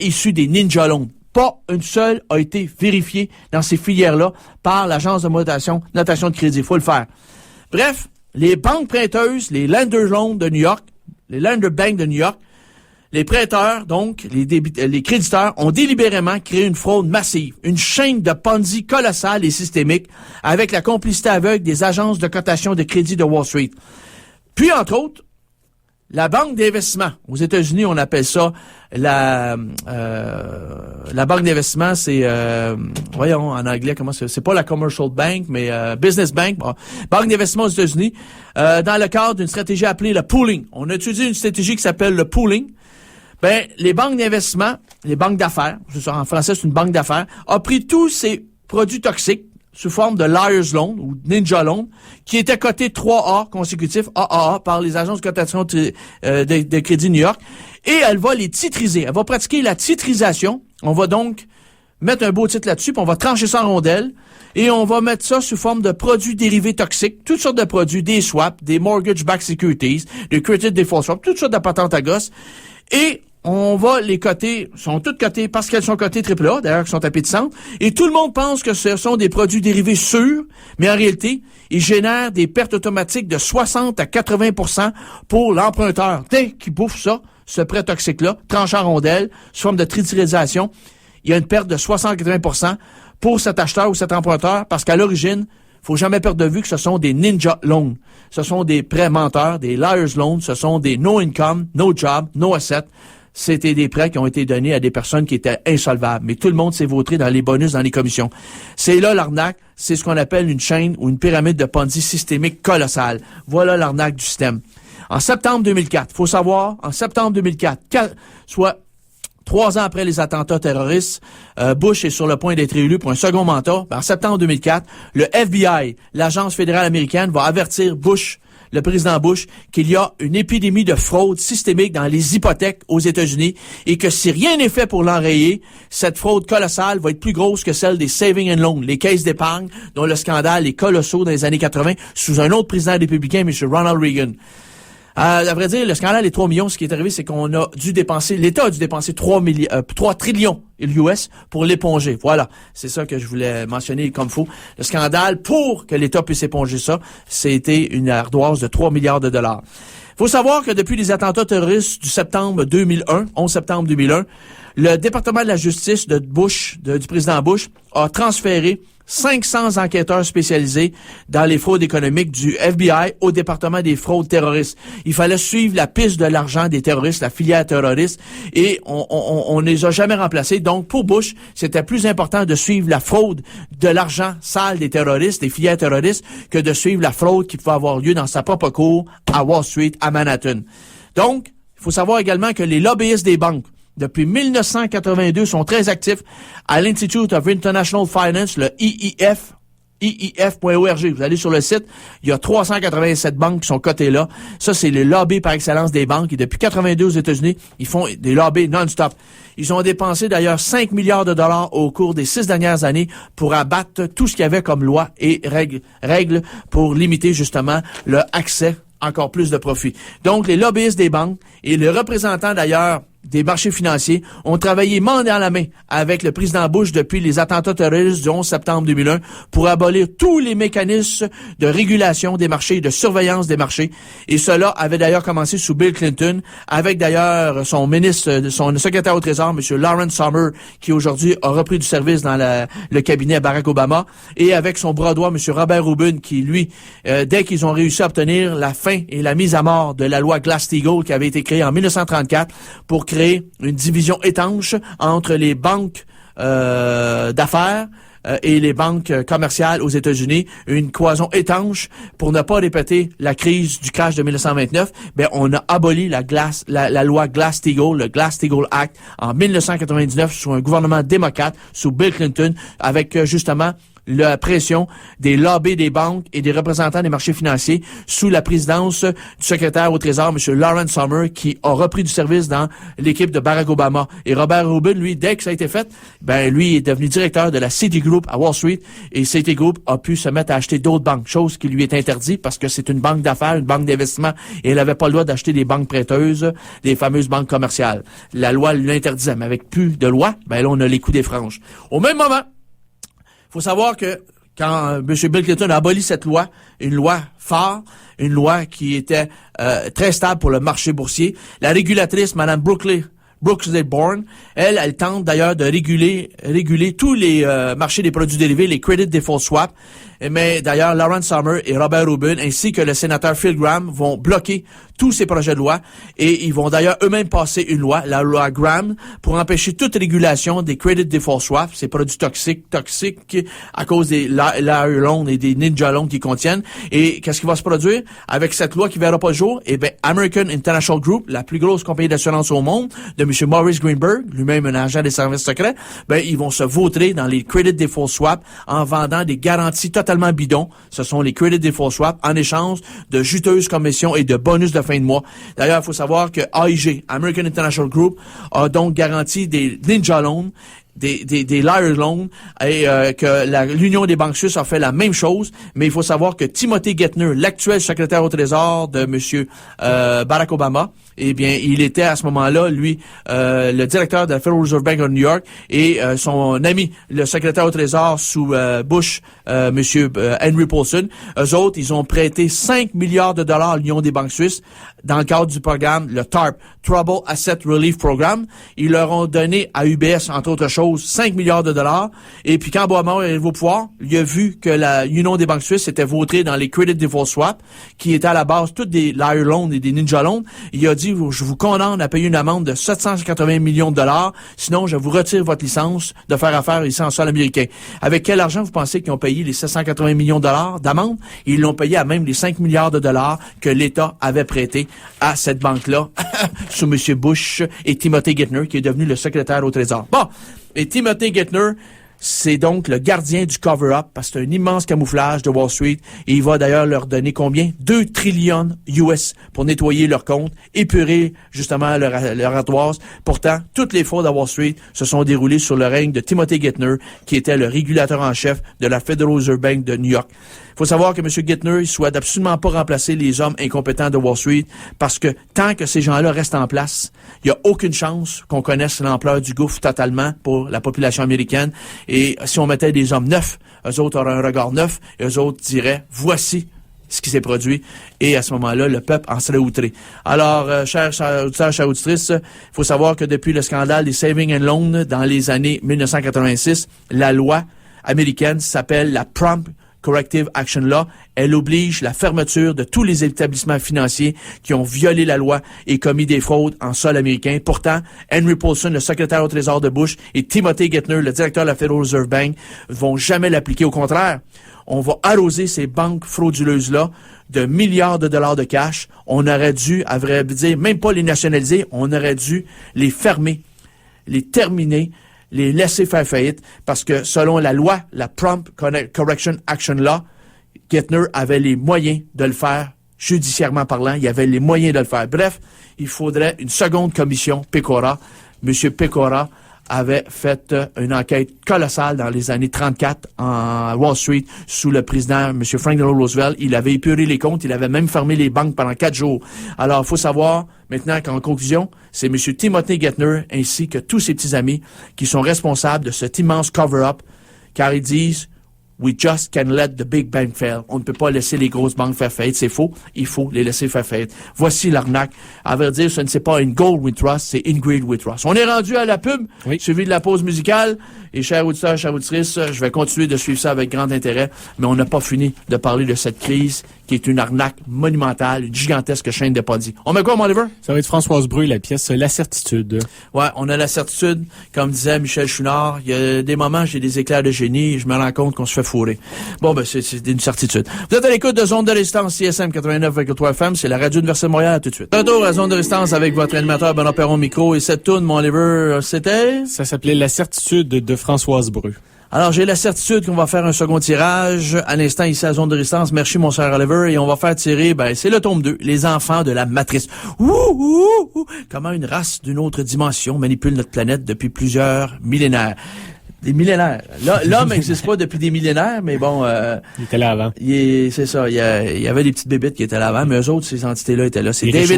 issus des ninja loans. Pas une seule a été vérifiée dans ces filières-là par l'agence de notation de crédit. Il faut le faire. Bref, les banques prêteuses, les lender loans de New York, les lender banks de New York, les prêteurs, donc, les créditeurs, ont délibérément créé une fraude massive, une chaîne de Ponzi colossale et systémique avec la complicité aveugle des agences de cotation de crédit de Wall Street. Puis, entre autres, la banque d'investissement. Aux États-Unis, on appelle ça la banque d'investissement, c'est voyons en anglais comment c'est pas la commercial bank, mais business bank. Bon, banque d'investissement aux États-Unis, dans le cadre d'une stratégie appelée le pooling. On a étudié une stratégie qui s'appelle le pooling. Ben, les banques d'investissement, les banques d'affaires, en français c'est une banque d'affaires, a pris tous ces produits toxiques sous forme de liar's loan ou ninja loan, qui étaient cotés 3A consécutifs, AAA, par les agences de cotation de crédit New York, et elle va les titriser. Elle va pratiquer la titrisation. On va donc mettre un beau titre là-dessus, puis on va trancher ça en rondelles, et on va mettre ça sous forme de produits dérivés toxiques, toutes sortes de produits, des swaps, des mortgage-backed securities, des credit default swaps, toutes sortes de patentes à gosse, et on va les coter, sont toutes cotées parce qu'elles sont cotées AAA, d'ailleurs, qui sont tapées de centre, et tout le monde pense que ce sont des produits dérivés sûrs, mais en réalité, ils génèrent des pertes automatiques de 60 à 80% pour l'emprunteur. Dès qu'il bouffe ça, ce prêt toxique-là, tranché en rondelles, sous forme de triturisation, il y a une perte de 60 à 80% pour cet acheteur ou cet emprunteur, parce qu'à l'origine, faut jamais perdre de vue que ce sont des ninja loans. Ce sont des prêts menteurs, des liar's loans, ce sont des no income, no job, no asset. C'était des prêts qui ont été donnés à des personnes qui étaient insolvables. Mais tout le monde s'est vautré dans les bonus, dans les commissions. C'est là l'arnaque. C'est ce qu'on appelle une chaîne ou une pyramide de Ponzi systémique colossale. Voilà l'arnaque du système. En septembre 2004, faut savoir, en septembre 2004, soit 3 ans après les attentats terroristes, Bush est sur le point d'être élu pour un second mandat. En septembre 2004, le FBI, l'agence fédérale américaine, va avertir Bush, le président Bush, qu'il y a une épidémie de fraude systémique dans les hypothèques aux États-Unis et que si rien n'est fait pour l'enrayer, cette fraude colossale va être plus grosse que celle des saving and loan, les caisses d'épargne, dont le scandale est colossal dans les années 80 sous un autre président républicain, M. Ronald Reagan. À vrai dire, le scandale est 3 millions. Ce qui est arrivé, c'est qu'on a dû dépenser, l'État a dû dépenser 3 trillions US pour l'éponger. Voilà. C'est ça que je voulais mentionner comme faut. Le scandale, pour que l'État puisse éponger ça, c'était une ardoise de 3 milliards de dollars. Faut savoir que depuis les attentats terroristes du 11 septembre 2001, le département de la justice de Bush, du président Bush, a transféré 500 enquêteurs spécialisés dans les fraudes économiques du FBI au département des fraudes terroristes. Il fallait suivre la piste de l'argent des terroristes, la filière terroriste, et on ne les a jamais remplacés. Donc, pour Bush, c'était plus important de suivre la fraude de l'argent sale des terroristes, des filières terroristes, que de suivre la fraude qui pouvait avoir lieu dans sa propre cour à Wall Street, à Manhattan. Donc, il faut savoir également que les lobbyistes des banques, depuis 1982, sont très actifs à l'Institute of International Finance, le IIF, IIF.org. Vous allez sur le site, il y a 387 banques qui sont cotées là. Ça, c'est le lobby par excellence des banques. Et depuis 82 aux États-Unis, ils font des lobbies non-stop. Ils ont dépensé d'ailleurs 5 milliards de dollars au cours des 6 dernières années pour abattre tout ce qu'il y avait comme loi et règles pour limiter justement le accès encore plus de profit. Donc, les lobbyistes des banques et les représentants d'ailleurs des marchés financiers ont travaillé main dans la main avec le président Bush depuis les attentats terroristes du 11 septembre 2001 pour abolir tous les mécanismes de régulation des marchés et de surveillance des marchés. Et cela avait d'ailleurs commencé sous Bill Clinton, avec d'ailleurs son secrétaire au Trésor, M. Lawrence Summers, qui aujourd'hui a repris du service dans le cabinet Barack Obama, et avec son bras droit, M. Robert Rubin, qui lui, dès qu'ils ont réussi à obtenir la fin et la mise à mort de la loi Glass-Steagall qui avait été créée en 1934 pour créer une division étanche entre les banques d'affaires et les banques commerciales aux États-Unis, une cloison étanche pour ne pas répéter la crise du crash de 1929. Ben, on a aboli la loi Glass-Steagall, le Glass-Steagall Act, en 1999 sous un gouvernement démocrate, sous Bill Clinton, avec justement la pression des lobbies des banques et des représentants des marchés financiers sous la présidence du secrétaire au Trésor, M. Lawrence Summers, qui a repris du service dans l'équipe de Barack Obama. Et Robert Rubin, lui, dès que ça a été fait, lui est devenu directeur de la Citigroup à Wall Street, et Citigroup a pu se mettre à acheter d'autres banques, chose qui lui est interdite parce que c'est une banque d'affaires, une banque d'investissement, et elle n'avait pas le droit d'acheter des banques prêteuses, des fameuses banques commerciales. La loi l'interdisait, mais avec plus de loi, là, on a les coups des franges. Au même moment, faut savoir que quand M. Bill Clinton a aboli cette loi, une loi phare, une loi qui était très stable pour le marché boursier, la régulatrice, Mme Brooks Bourne, elle tente d'ailleurs de réguler tous les marchés des produits dérivés, les credit default swap. Mais d'ailleurs, Lawrence Summers et Robert Rubin, ainsi que le sénateur Phil Gramm, vont bloquer tous ces projets de loi et ils vont d'ailleurs eux-mêmes passer une loi, la loi Gramm, pour empêcher toute régulation des credit default swaps, ces produits toxiques à cause des Layer Loans et des Ninja Loans qu'ils contiennent. Et qu'est-ce qui va se produire avec cette loi qui verra pas le jour? Eh bien, American International Group, la plus grosse compagnie d'assurance au monde, de M. Maurice Greenberg, lui-même un agent des services secrets, ils vont se vautrer dans les credit default swaps en vendant des garanties totalement bidons. Ce sont les credit default swaps en échange de juteuses commissions et de bonus de fin de mois. D'ailleurs, il faut savoir que AIG, American International Group, a donc garanti des Ninja Loans, des Layer Loans, et que l'Union des banques suisses a fait la même chose, mais il faut savoir que Timothy Geithner, l'actuel secrétaire au Trésor de M. Barack Obama, eh bien, il était à ce moment-là, lui, le directeur de la Federal Reserve Bank of New York, et son ami, le secrétaire au Trésor sous Bush, M. Henry Paulson. Eux autres, ils ont prêté 5 milliards de dollars à l'Union des banques suisses dans le cadre du programme, le TARP, Trouble Asset Relief Program. Ils leur ont donné à UBS, entre autres choses, 5 milliards de dollars. Et puis quand Obama est arrivé au pouvoir, il a vu que l'Union des banques suisses était vautrée dans les credit default swap, qui étaient à la base toutes des Layer Loans et des Ninja Loans. Il a dit, je vous condamne à payer une amende de 780 millions de dollars, sinon je vous retire votre licence de faire affaire ici en sol américain. Avec quel argent vous pensez qu'ils ont payé les 780 millions de dollars d'amende? Ils l'ont payé à même les 5 milliards de dollars que l'État avait prêté à cette banque-là, sous M. Bush et Timothy Geithner, qui est devenu le secrétaire au Trésor. Bon, et Timothy Geithner, c'est donc le gardien du cover-up, parce que c'est un immense camouflage de Wall Street, et il va d'ailleurs leur donner combien? 2 trillions US pour nettoyer leurs comptes, épurer justement leur ardoise. Pourtant, toutes les fraudes à Wall Street se sont déroulées sous le règne de Timothy Geithner, qui était le régulateur en chef de la Federal Reserve Bank de New York. Il faut savoir que M. Geithner, il souhaite absolument pas remplacer les hommes incompétents de Wall Street, parce que tant que ces gens-là restent en place, il n'y a aucune chance qu'on connaisse l'ampleur du gouffre totalement pour la population américaine. Et si on mettait des hommes neufs, eux autres auraient un regard neuf, et eux autres diraient, voici ce qui s'est produit. Et à ce moment-là, le peuple en serait outré. Alors, chers auditeurs, chères auditrices, il faut savoir que depuis le scandale des Savings and Loans dans les années 1986, la loi américaine s'appelle la Prompt Corrective Action Law. Elle oblige la fermeture de tous les établissements financiers qui ont violé la loi et commis des fraudes en sol américain. Pourtant, Henry Paulson, le secrétaire au Trésor de Bush, et Timothy Geithner, le directeur de la Federal Reserve Bank, vont jamais l'appliquer. Au contraire, on va arroser ces banques frauduleuses-là de milliards de dollars de cash. On aurait dû, à vrai dire, même pas les nationaliser, on aurait dû les fermer, les terminer, les laisser faire faillite, parce que selon la loi, la Prompt Correction Action Law, Geithner avait les moyens de le faire, judiciairement parlant, il avait les moyens de le faire. Bref, il faudrait une seconde commission, Pecora. Monsieur Pecora avait fait une enquête colossale dans les années 34 en Wall Street sous le président M. Franklin Roosevelt. Il avait épuré les comptes, il avait même fermé les banques pendant 4 jours. Alors, il faut savoir maintenant qu'en conclusion, c'est M. Timothy Geithner ainsi que tous ses petits amis qui sont responsables de cet immense cover-up, car ils disent We just can't let the big bank fail. On ne peut pas laisser les grosses banques faire faillite. C'est faux. Il faut les laisser faire faillite. Voici l'arnaque. À vrai dire, ce ne c'est pas une gold we trust, c'est in greed we trust. On est rendu à la pub, suivi de la pause musicale. Et chers auditeurs, chères auditrices, je vais continuer de suivre ça avec grand intérêt, mais on n'a pas fini de parler de cette crise qui est une arnaque monumentale, une gigantesque chaîne de padis. On met quoi, mon Oliver? Ça va être Françoise Breu, la pièce La Certitude. Ouais, on a la certitude. Comme disait Michel Chouinard, il y a des moments, j'ai des éclairs de génie et je me rends compte qu'on se fait fourrer. Bon, ben, c'est une certitude. Vous êtes à l'écoute de Zone de Résistance CSM 89,3 FM. C'est la radio Université de Montréal. À tout de suite. Retour à Zone de Résistance avec votre animateur Benoît Perron micro. Et cette toune, mon Oliver, c'était? Ça s'appelait La Certitude de Françoise Breu. Alors, j'ai la certitude qu'on va faire un second tirage. À l'instant, ici, à la zone de résistance. Merci, mon cher Oliver. Et on va faire tirer, c'est le tome 2, Les enfants de la matrice. Comment une race d'une autre dimension manipule notre planète depuis plusieurs millénaires. Des millénaires. L'homme n'existe pas depuis des millénaires, mais bon... il était là avant. C'est ça. Il y avait des petites bébites qui étaient là avant, mais eux autres, ces entités-là étaient là. C'est Les David